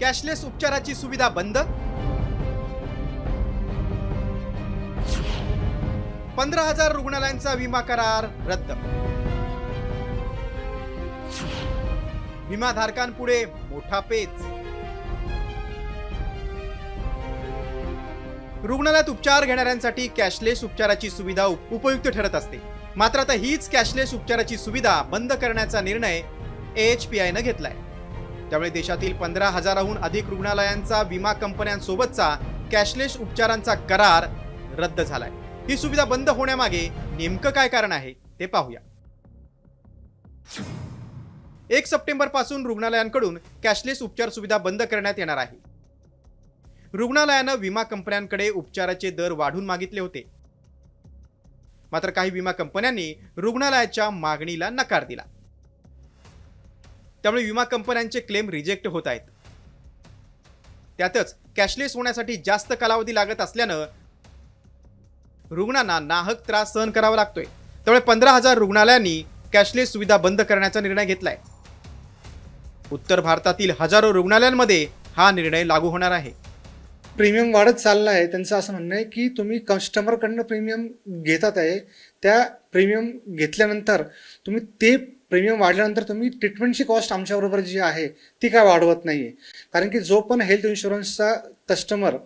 Cashless उपचाराची सुविधा बंद, 15,000 रुग्णालयांचा विमा करार रद्द, विमाधारकांपुढे मोठा पेच। रुग्णालयात उपचार घेणाऱ्यांसाठी कॅशलेस उपचाराची सुविधा उपयुक्त ठरत असते, मात्र आता हीच कॅशलेस उपचाराची सुविधा बंद करण्याचा निर्णय AHPI ने घेतलाय। त्यामुळे देशातील 15,000हून अधिक रुग्णालयांचा विमा कंपन्यांसोबतचा कॅशलेस उपचारांचा करार रद्द झालाय। ही सुविधा बंद होण्यामागे नेमकं काय कारण आहे ते पाहूया। 1 सप्टेंबर पासून रुग्णालयांकडून कॅशलेस उपचार सुविधा बंद करण्यात येणार आहे। रुग्णालयानं विमा कंपन्यांकडे उपचाराचे दर वाढवून मागितले होते, मात्र काही विमा कंपन्यांनी रुग्णालयाच्या मागणीला नकार दिला। त्यामुळे विमा कंपन्यांचे क्लेम रिजेक्ट होत आहेत। त्यातच कॅशलेस होण्यासाठी जास्त कालावधी लागत असल्यानं रुग्णांना नाहक त्रास सहन करावा लागतोय। त्यामुळे 15,000 रुग्णालयांनी कॅशलेस सुविधा बंद करण्याचा निर्णय घेतलाय। उत्तर भारतातील हजारो रुग्णालयांमध्ये हा निर्णय लागू होणार आहे। प्रीमियम वाढत चालला आहे। त्यांचं असं म्हणणं आहे की तुम्ही कस्टमरकडनं प्रीमियम घेतात आहे, त्या प्रीमियम घेतल्यानंतर तुम्ही ते प्रीमियम वाढल्यानंतर तुम्ही ट्रीटमेंटची कॉस्ट आमच्याबरोबर जी आहे ती काय वाढवत नाही आहे। कारण की जो पण हेल्थ इन्शुरन्सचा कस्टमर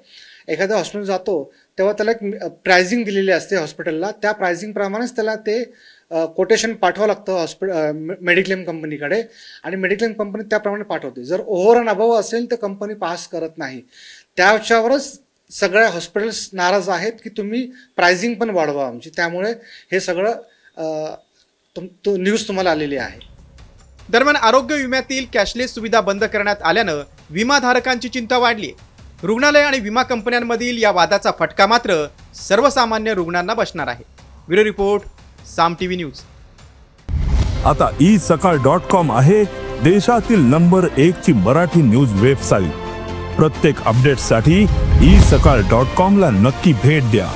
एखाद्या हॉस्पिटल जातो तेव्हा त्याला एक प्राइसिंग दिलेली असते हॉस्पिटलला, त्या प्राइसिंगप्रमाणेच त्याला ते कोटेशन पाठवावं लागतं मेडिक्लेम कंपनीकडे आणि मेडिक्लेम कंपनी त्याप्रमाणे पाठवते। जर ओव्हर अँड अबव असेल तर कंपनी पास करत नाही। त्याच्यावरच सगळ्या हॉस्पिटल्स नाराज आहेत की तुम्ही प्राइसिंग पण वाढवा आमची, त्यामुळे हे सगळं न्यूज तुम्हाला आलेली आहे। दरम्यान आरोग्य विम्यातील कॅशलेस सुविधा बंद करण्यात आल्यानं विमाधारकांची चिंता वाढली। रुग्णालय आणि विमा कंपन्यांमधील या वादाचा फटका मात्र सर्वसामान्य रुग्णांना बसणार आहे। ब्युरो रिपोर्ट, साम टीव्ही न्यूज। आता isakal.com आहे देशातील नंबर 1 ची मराठी न्यूज वेबसाईट। प्रत्येक अपडेटसाठी isakal.com ला नक्की भेट द्या।